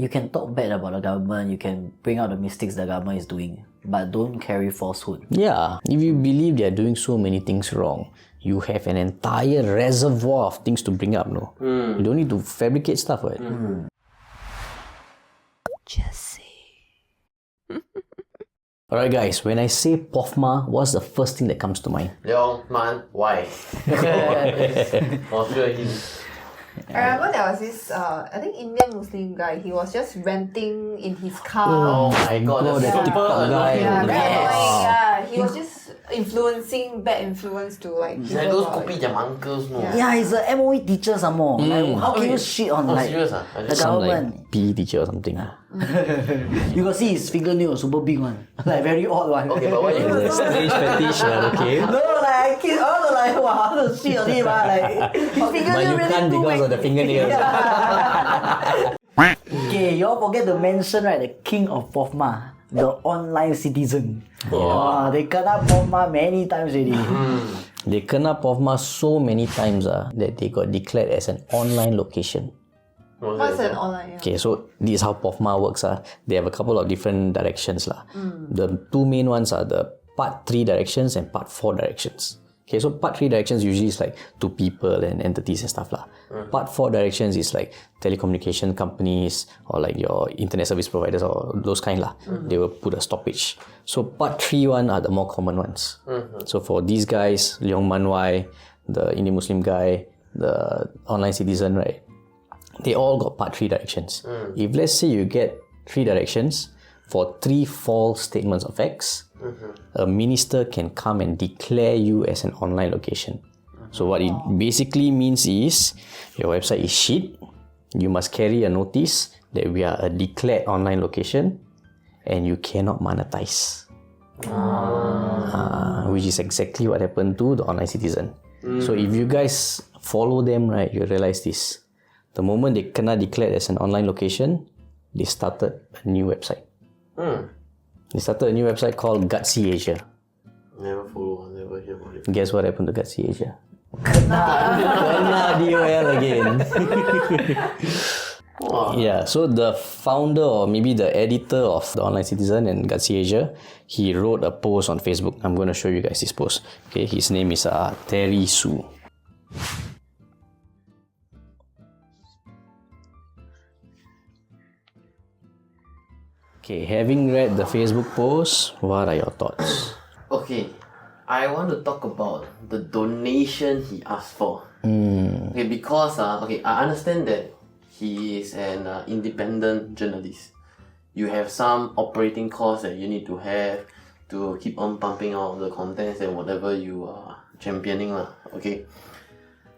you can talk bad about the government, you can bring out the mistakes the government is doing, but don't carry falsehood. Yeah, if you believe they are doing so many things wrong, you have an entire reservoir of things to bring up, no? You don't need to fabricate stuff, right? Just say. Alright guys, when I say POFMA, what's the first thing that comes to mind? Leong Man, why? I remember there was this, I think Indian Muslim guy. He was just renting in his car. Oh my god, God, that's that super TikTok guy. annoying. Yeah, very Yes. annoying. Yeah, he was just influencing, bad influence to like Like people. those about it. kopitiam uncles, no? Yeah. Yeah, he's a MOE teacher some more. Like, how can you shit on like serious ah? the Some government? like PE teacher or something. You got see his fingernail super big one, like very odd one. Okay, but what you It's a strange fetish, okay? No, like I kid all the like wow, how to shit on him, like his But fingernail you really can't too because big. of the fingernails. Okay, you all forget to mention right the King of POFMA, the online citizen. They kena POFMA many times already. They kena POFMA so many times that they got declared as an online location. What's an online? Yeah. Okay, so this is how POFMA works. They have a couple of different directions. The two main ones are the Part 3 directions and Part 4 directions. Okay, so Part 3 directions usually is like to people and entities and stuff. Part 4 directions is like telecommunication companies or like your internet service providers or those kind. They will put a stoppage. So Part 3 one are the more common ones. So for these guys, Leong Man Wai, the Indian Muslim guy, the online citizen, right? They all got Part 3 directions. If let's say you get 3 directions for 3 false statements of facts, a minister can come and declare you as an online location. So what it basically means is your website is shit. You must carry a notice that we are a declared online location and you cannot monetize. Which is exactly what happened to the online citizen. So if you guys follow them, right, you realize this. The moment they cannot declare as an online location, they started a new website. They started a new website called Gutzy.asia. Never follow, never hear about it. Guess what happened to Gutzy.asia? Kena DOL again. Yeah, so the founder or maybe the editor of the Online Citizen and Gutzy.asia, he wrote a post on Facebook. I'm going to show you guys this post. Okay, his name is Terry Su. Okay, having read the Facebook post, what are your thoughts? Okay, I want to talk about the donation he asked for. Okay, because I understand that he is an independent journalist. You have some operating costs that you need to have to keep on pumping out the contents and whatever you are championing okay.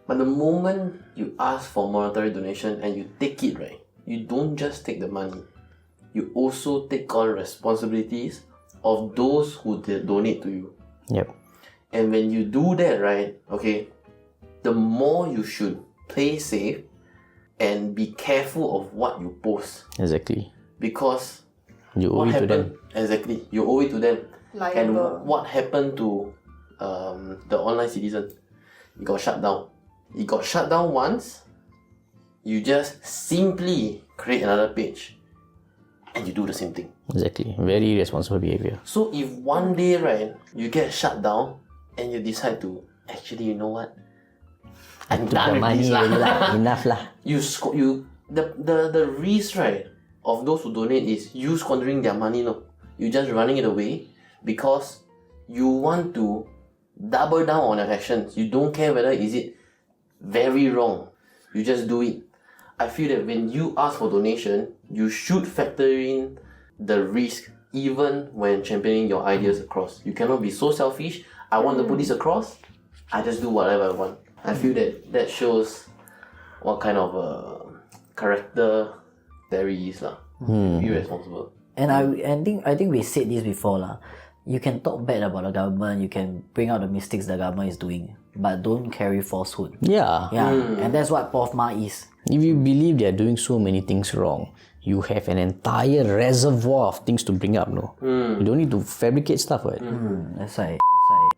But the moment you ask for monetary donation and you take it, right, you don't just take the money. You also take on responsibilities of those who donate to you. Yep. And when you do that, right, okay, the more you should play safe and be careful of what you post. Exactly. Because You owe what it to them. happened, exactly, you owe it to them. Liable. And what happened to the online citizen? It got shut down. It got shut down once. You just simply create another page and you do the same thing. Exactly. Very irresponsible behavior. So if one day, right, you get shut down and you decide to, actually, you know what? I'm Took done the with money this already lah. lah. Enough lah. The risk, right, of those who donate is you squandering their money, no. You just running it away because you want to double down on your actions. You don't care whether is it very wrong. You just do it. I feel that when you ask for donation, you should factor in the risk even when championing your ideas across. You cannot be so selfish. I want to put this across. I just do whatever I want. I feel that shows what kind of character Terry is lah. Irresponsible. And I think we said this before lah. You can talk bad about the government, you can bring out the mistakes the government is doing, but don't carry falsehood. Yeah. And that's what POFMA is. If you believe they are doing so many things wrong, you have an entire reservoir of things to bring up, no? You don't need to fabricate stuff, right? That's right.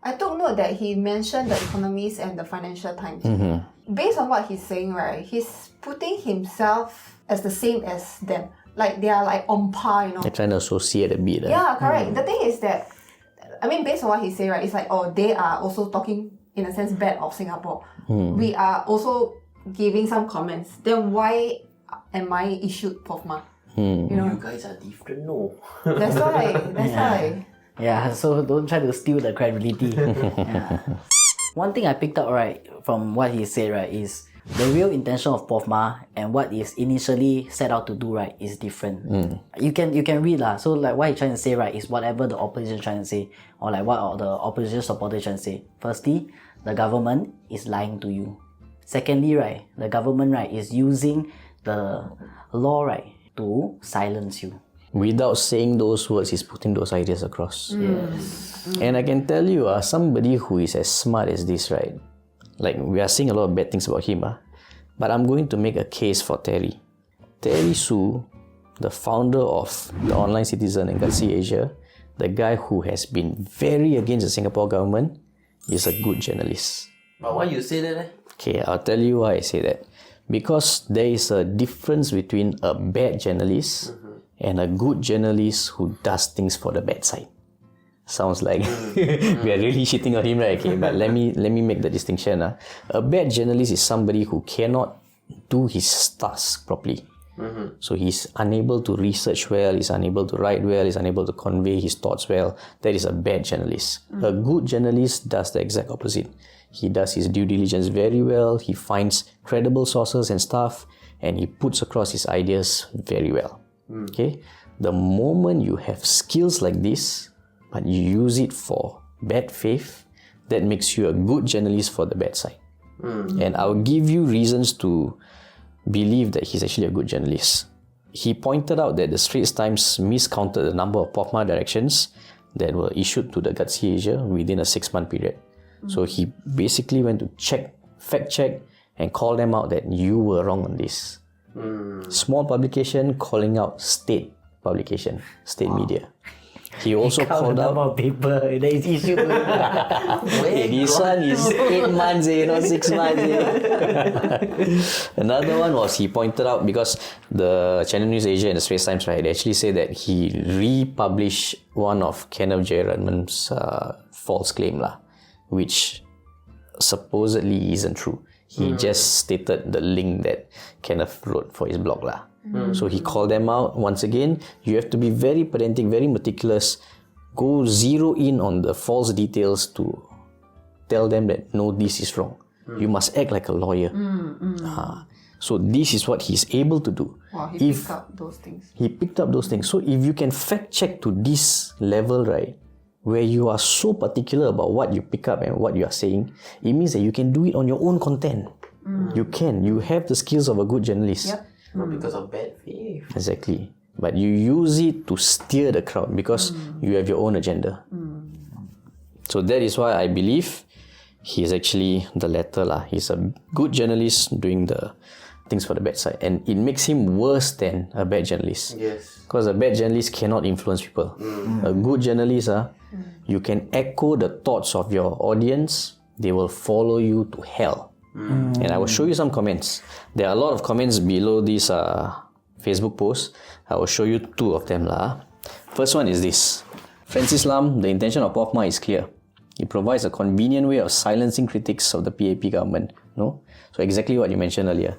I took note that he mentioned the Economist and the Financial Times. Based on what he's saying, right, he's putting himself as the same as them. like they are like on par, They're trying to associate a bit. Yeah, correct. The thing is that, I mean, based on what he said, right, it's like, oh, they are also talking, in a sense, bad of Singapore. We are also giving some comments. Then why am I issued POFMA? You know, You guys are different, no? that's why. Yeah, so don't try to steal the credibility. Yeah. One thing I picked up right from what he said right is the real intention of POFMA and what is initially set out to do right is different. You can read lah. So like what he's trying to say right is whatever the opposition is trying to say, or like what the opposition supporters trying to say. Firstly, the government is lying to you. Secondly, right, the government right is using the law right to silence you. Without saying those words, he's putting those ideas across. And I can tell you, somebody who is as smart as this, right? Like, we are seeing a lot of bad things about him, but I'm going to make a case for Terry. Terry Su, the founder of the Online Citizen and Gutzy.asia, the guy who has been very against the Singapore government, is a good journalist. But why you say that? Okay, I'll tell you why I say that. Because there is a difference between a bad journalist and a good journalist who does things for the bad side. Sounds like we are really shitting on him, right? Okay, but let me make the distinction. A bad journalist is somebody who cannot do his task properly. So he's unable to research well, he's unable to write well, he's unable to convey his thoughts well. That is a bad journalist. A good journalist does the exact opposite. He does his due diligence very well, he finds credible sources and stuff, and he puts across his ideas very well. Okay? The moment you have skills like this, but you use it for bad faith, that makes you a good journalist for the bad side. And I'll give you reasons to believe that he's actually a good journalist. He pointed out that the Straits Times miscounted the number of POFMA directions that were issued to the Gutzy.asia within a 6-month period. So he basically went to fact check, and call them out that you were wrong on this. Small publication calling out state publication, state media. He also called out about paper that is issued. hey, this one is 8 months, not 6 months. Another one was he pointed out, because the Channel News Asia and the Straits Times, right, they actually say that he republished one of Kenneth Jeyaretnam's false claim, which supposedly isn't true. He just stated the link that Kenneth wrote for his blog. So he called them out once again. You have to be very pedantic, very meticulous. Go zero in on the false details to tell them that no, this is wrong. You must act like a lawyer. So this is what he's able to do. Wow, he picked up those things. He picked up those things. So if you can fact check to this level, right, where you are so particular about what you pick up and what you are saying, it means that you can do it on your own content. You can. You have the skills of a good journalist. Yep. Not because of bad faith. Exactly. But you use it to steer the crowd because you have your own agenda. So that is why I believe he is actually the latter. He's a good journalist doing the things for the bad side. And it makes him worse than a bad journalist. Yes. Because a bad journalist cannot influence people. A good journalist, you can echo the thoughts of your audience. They will follow you to hell. And I will show you some comments. There are a lot of comments below this Facebook post. I will show you 2 of them. First one is this. Francis Lam, the intention of POFMA is clear. It provides a convenient way of silencing critics of the PAP government. No? So exactly what you mentioned earlier.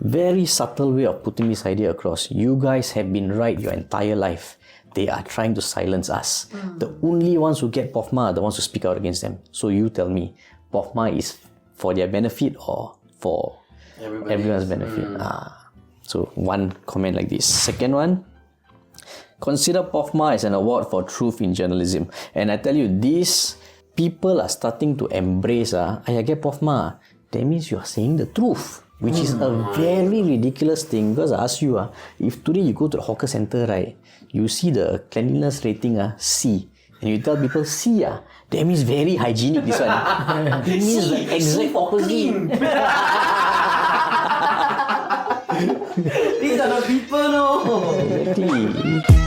Very subtle way of putting this idea across. You guys have been right your entire life. They are trying to silence us. The only ones who get POFMA are the ones who speak out against them. So you tell me, POFMA is for their benefit or for everyone's benefit? So one comment like this. Second one, consider POFMA as an award for truth in journalism. And I tell you, these people are starting to embrace, I get POFMA. That means you are saying the truth, which is a very ridiculous thing. Because I ask you, if today you go to the hawker center, right, you see the cleanliness rating, C, and you tell people C, that means very hygienic, this one. It means the exact opposite. These are the people, no? Exactly.